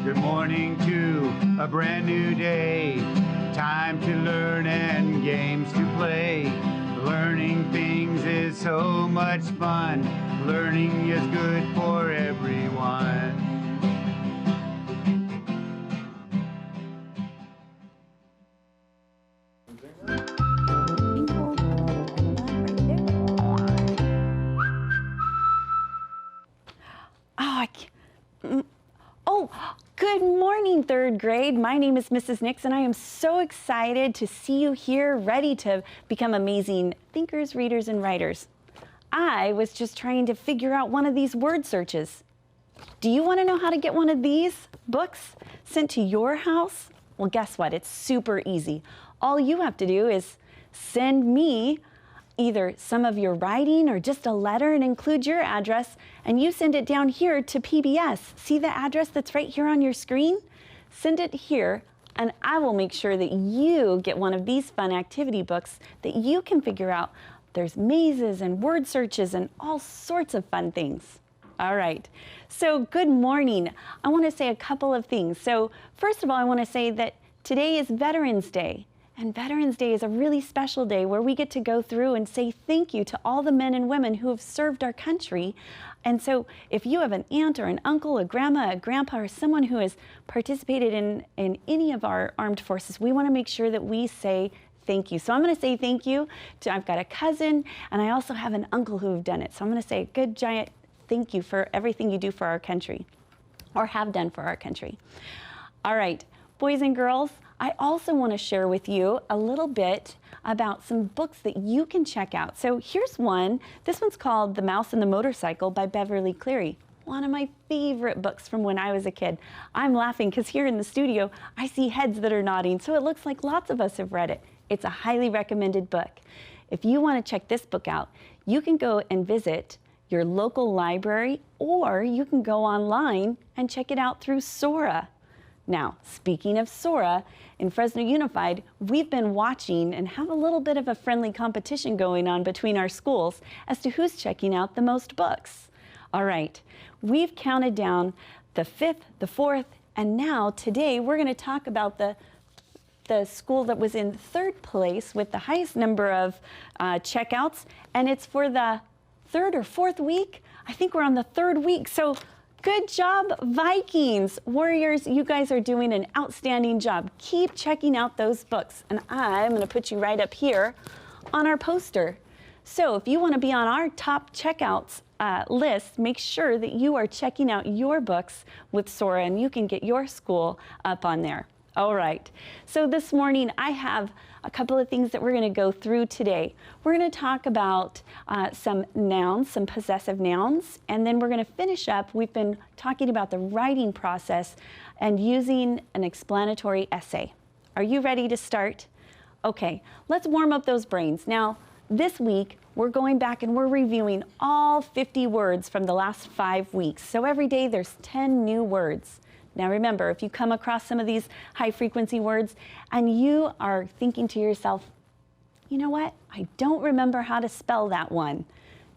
Good morning to a brand new day. Time to learn and games to play. Learning things is so much fun. Learning is good for everyone. Good morning, third grade. My name is Mrs. Nix, and I am so excited to see you here, ready to become amazing thinkers, readers, and writers. I was just trying to figure out one of these word searches. Do you want to know how to get one of these books sent to your house? Well, guess what? It's super easy. All you have to do is send me either some of your writing or just a letter and include your address, and you send it down here to PBS. See the address that's right here on your screen? Send it here, and I will make sure that you get one of these fun activity books that you can figure out. There's mazes and word searches and all sorts of fun things. All right, so good morning. I want to say a couple of things. So first of all, I want to say that today is Veterans Day. And Veterans Day is a really special day where we get to go through and say thank you to all the men and women who have served our country. And so if you have an aunt or an uncle, a grandma, a grandpa, or someone who has participated in any of our armed forces, we want to make sure that we say thank you. So I'm going to say thank you to, I've got a cousin, and I also have an uncle who have done it. So I'm going to say a good giant thank you for everything you do for our country, or have done for our country. All right, boys and girls, I also want to share with you a little bit about some books that you can check out. So here's one. This one's called The Mouse and the Motorcycle by Beverly Cleary. One of my favorite books from when I was a kid. I'm laughing because here in the studio, I see heads that are nodding, so it looks like lots of us have read it. It's a highly recommended book. If you want to check this book out, you can go and visit your local library, or you can go online and check it out through Sora. Now, speaking of Sora, in Fresno Unified, we've been watching and have a little bit of a friendly competition going on between our schools as to who's checking out the most books. All right, we've counted down the 5th, the 4th, and now today we're going to talk about the school that was in 3rd place with the highest number of checkouts, and it's for the 3rd or 4th week. I think we're on the 3rd week. So good job, Vikings. Warriors, you guys are doing an outstanding job. Keep checking out those books. And I'm going to put you right up here on our poster. So if you want to be on our top checkouts list, make sure that you are checking out your books with Sora, and you can get your school up on there. All right, so this morning I have a couple of things that we're going to go through today. We're going to talk about some nouns, some possessive nouns, and then we're going to finish up. We've been talking about the writing process and using an explanatory essay. Are you ready to start? Okay, let's warm up those brains. Now, this week, we're going back and we're reviewing all 50 words from the last 5 weeks. So every day there's 10 new words. Now remember, if you come across some of these high-frequency words and you are thinking to yourself, you know what, I don't remember how to spell that one,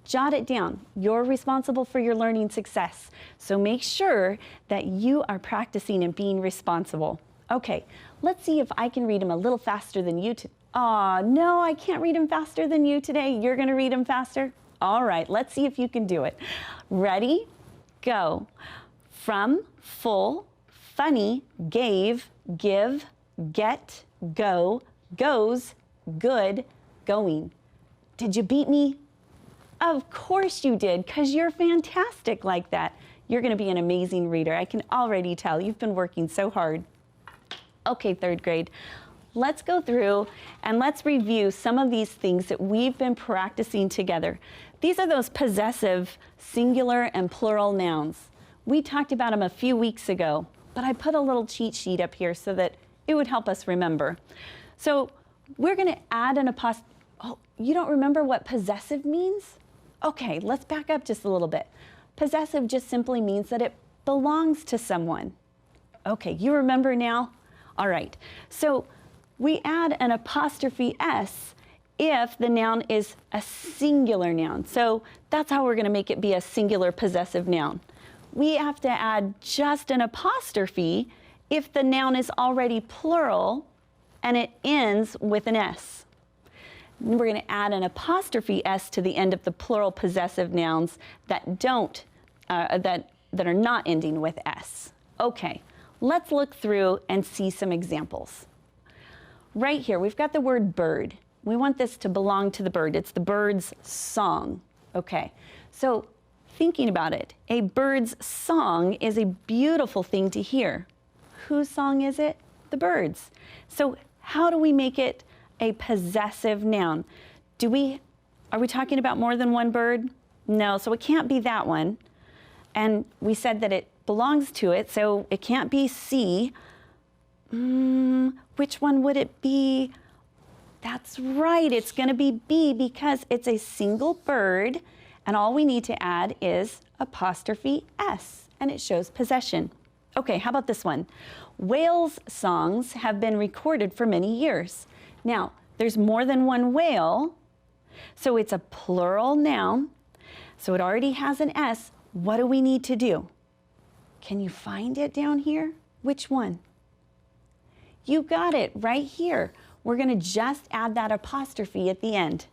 jot it down. You're responsible for your learning success. So make sure that you are practicing and being responsible. Okay, let's see if I can read them a little faster than you. Aw, no, I can't read them faster than you today. You're going to read them faster? All right, let's see if you can do it. Ready? Go. From, full, funny, gave, give, get, go, goes, good, going. Did you beat me? Of course you did, because you're fantastic like that. You're going to be an amazing reader. I can already tell. You've been working so hard. Okay, 3rd grade. Let's go through and let's review some of these things that we've been practicing together. These are those possessive singular and plural nouns. We talked about them a few weeks ago, but I put a little cheat sheet up here so that it would help us remember. So we're going to add an apostrophe. Oh, you don't remember what possessive means? Okay, let's back up just a little bit. Possessive just simply means that it belongs to someone. Okay, you remember now? All right, so we add an apostrophe S if the noun is a singular noun. So that's how we're going to make it be a singular possessive noun. we have to add just an apostrophe if the noun is already plural and it ends with an S. And we're going to add an apostrophe S to the end of the plural possessive nouns that don't, that are not ending with S. Okay, let's look through and see some examples. Right here, we've got the word bird. We want this to belong to the bird. It's the bird's song. Okay, so thinking about it, a bird's song is a beautiful thing to hear. Whose song is it? The bird's. So how do we make it a possessive noun? Are we talking about more than one bird? No, so it can't be that one. And we said that it belongs to it, so it can't be C. Which one would it be? That's right, it's going to be B because it's a single bird, and all we need to add is apostrophe S, and it shows possession. Okay, how about this one? Whales' songs have been recorded for many years. Now, there's more than one whale, so it's a plural noun, so it already has an S. What do we need to do? Can you find it down here? Which one? You got it right here. We're going to just add that apostrophe at the end.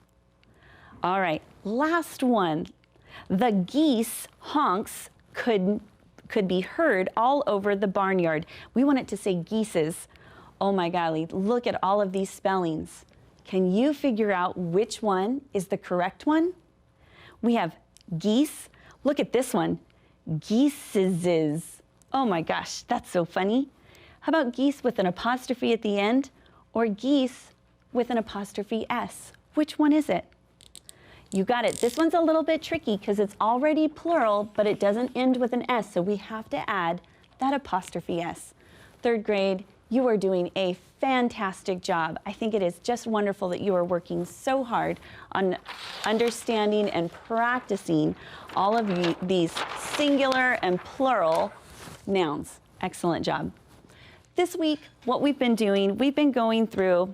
All right, last one. The geese honks could be heard all over the barnyard. We want it to say geeses. Oh my golly, look at all of these spellings. Can you figure out which one is the correct one? We have geese. Look at this one, geeses. Oh my gosh, that's so funny. How about geese with an apostrophe at the end, or geese with an apostrophe S? Which one is it? You got it. This one's a little bit tricky because it's already plural, but it doesn't end with an S, so we have to add that apostrophe S. Third grade, you are doing a fantastic job. I think it is just wonderful that you are working so hard on understanding and practicing all of these singular and plural nouns. Excellent job. This week, what we've been doing, we've been going through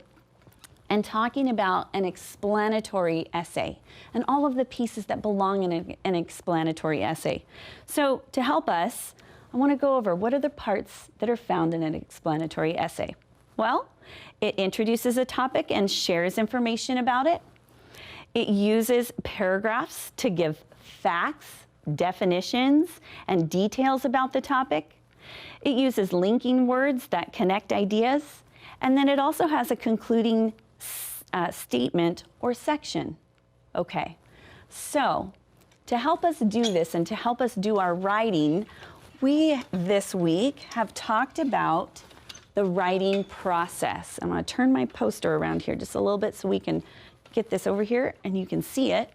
and talking about an explanatory essay and all of the pieces that belong in an explanatory essay. So to help us, I want to go over what are the parts that are found in an explanatory essay. Well, it introduces a topic and shares information about it. It uses paragraphs to give facts, definitions, and details about the topic. It uses linking words that connect ideas. And then it also has a concluding statement or section. Okay, so to help us do this and to help us do our writing, we this week have talked about the writing process. I'm going to turn my poster around here just a little bit so we can get this over here and you can see it.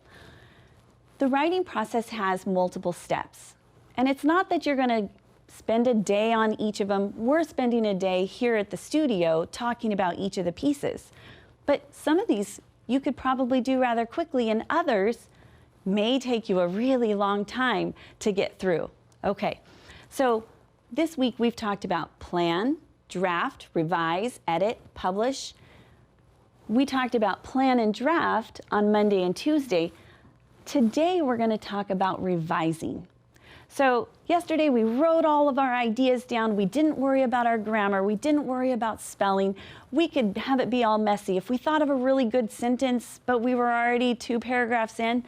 The writing process has multiple steps. And it's not that you're going to spend a day on each of them. We're spending a day here at the studio talking about each of the pieces. But some of these you could probably do rather quickly, and others may take you a really long time to get through. Okay, so this week we've talked about plan, draft, revise, edit, publish. We talked about plan and draft on Monday and Tuesday. Today we're going to talk about revising. So yesterday we wrote all of our ideas down. We didn't worry about our grammar. We didn't worry about spelling. We could have it be all messy. If we thought of a really good sentence, but we were already 2 paragraphs in,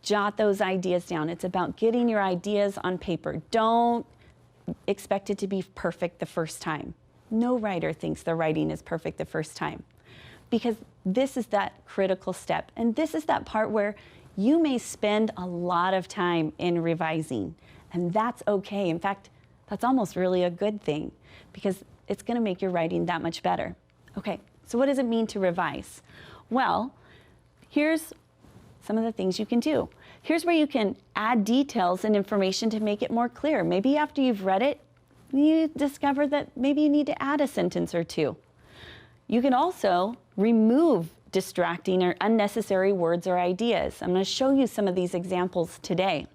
jot those ideas down. It's about getting your ideas on paper. Don't expect it to be perfect the first time. No writer thinks their writing is perfect the first time, because this is that critical step. And this is that part where you may spend a lot of time in revising, and that's okay. In fact, that's almost really a good thing because it's going to make your writing that much better. Okay, so what does it mean to revise? Well, here's some of the things you can do. Here's where you can add details and information to make it more clear. Maybe after you've read it, you discover that maybe you need to add a sentence or 2. You can also remove distracting or unnecessary words or ideas. I'm going to show you some of these examples today.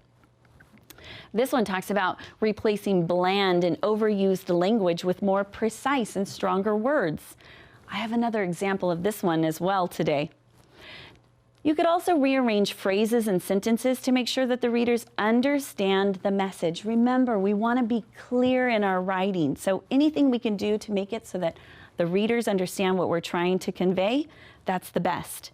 This one talks about replacing bland and overused language with more precise and stronger words. I have another example of this one as well today. You could also rearrange phrases and sentences to make sure that the readers understand the message. Remember, we want to be clear in our writing, so anything we can do to make it so that the readers understand what we're trying to convey, that's the best.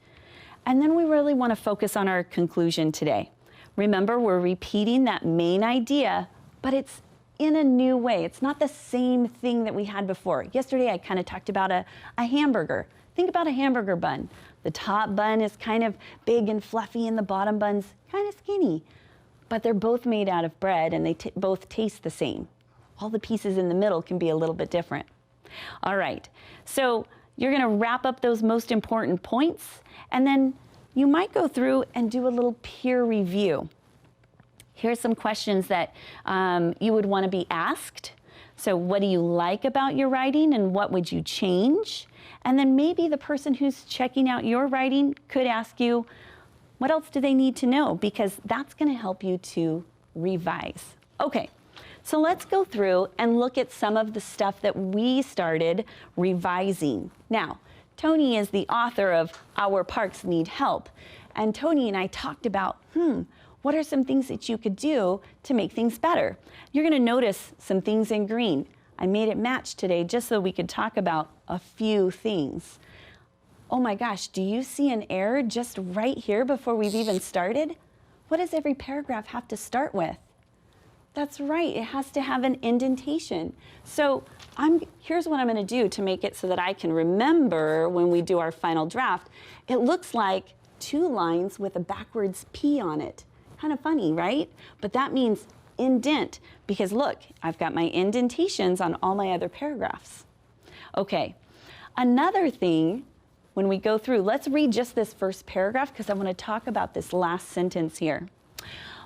And then we really want to focus on our conclusion today. Remember, we're repeating that main idea, but it's in a new way. It's not the same thing that we had before. Yesterday, I kind of talked about a hamburger. Think about a hamburger bun. The top bun is kind of big and fluffy, and the bottom bun's kind of skinny. But they're both made out of bread, and they both taste the same. All the pieces in the middle can be a little bit different. All right, so you're going to wrap up those most important points, and then you might go through and do a little peer review. Here's some questions that you would want to be asked. So what do you like about your writing, and what would you change? And then maybe the person who's checking out your writing could ask you, what else do they need to know? Because that's going to help you to revise. Okay, so let's go through and look at some of the stuff that we started revising. Now, Tony is the author of Our Parks Need Help. And Tony and I talked about, what are some things that you could do to make things better? You're going to notice some things in green. I made it match today just so we could talk about a few things. Oh my gosh, do you see an error just right here before we've even started? What does every paragraph have to start with? That's right, it has to have an indentation. So here's what I'm going to do to make it so that I can remember when we do our final draft. It looks like 2 lines with a backwards P on it. Kind of funny, right? But that means indent, because look, I've got my indentations on all my other paragraphs. Okay, another thing, when we go through, let's read just this first paragraph because I want to talk about this last sentence here.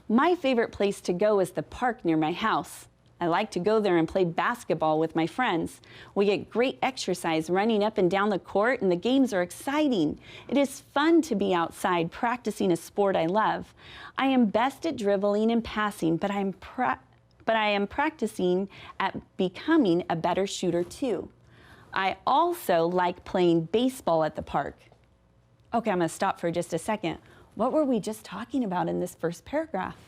My favorite place to go is the park near my house. I like to go there and play basketball with my friends. We get great exercise running up and down the court, and the games are exciting. It is fun to be outside practicing a sport I love. I am best at dribbling and passing, but I am practicing at becoming a better shooter too. I also like playing baseball at the park. Okay, I'm going to stop for just a second. What were we just talking about in this first paragraph?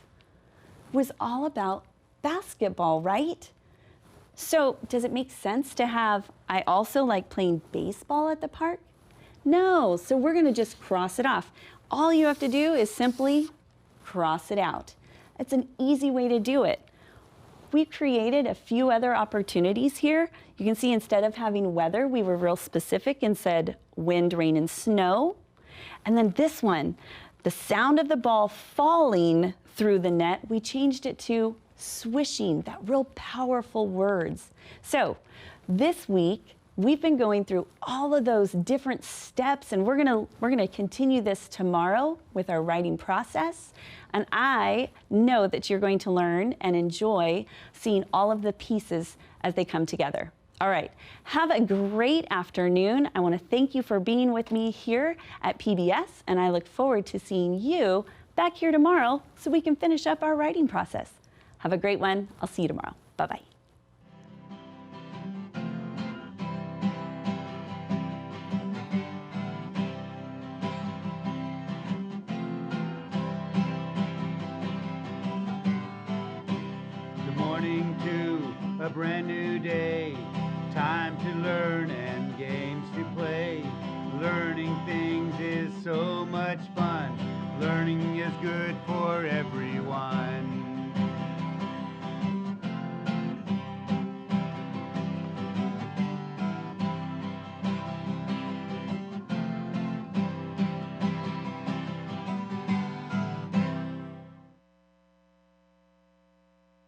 It was all about basketball, right? So does it make sense to have, I also like playing baseball at the park? No, so we're going to just cross it off. All you have to do is simply cross it out. It's an easy way to do it. We created a few other opportunities here. You can see instead of having weather, we were real specific and said wind, rain, and snow. And then this one, the sound of the ball falling through the net, we changed it to swishing, that real powerful words. So this week, we've been going through all of those different steps, and we're gonna continue this tomorrow with our writing process. And I know that you're going to learn and enjoy seeing all of the pieces as they come together. All right, have a great afternoon. I want to thank you for being with me here at PBS, and I look forward to seeing you back here tomorrow so we can finish up our writing process. Have a great one. I'll see you tomorrow. Bye-bye. Good morning to a brand new day. Time to learn and games to play. Learning things is so much fun. Learning is good for everyone.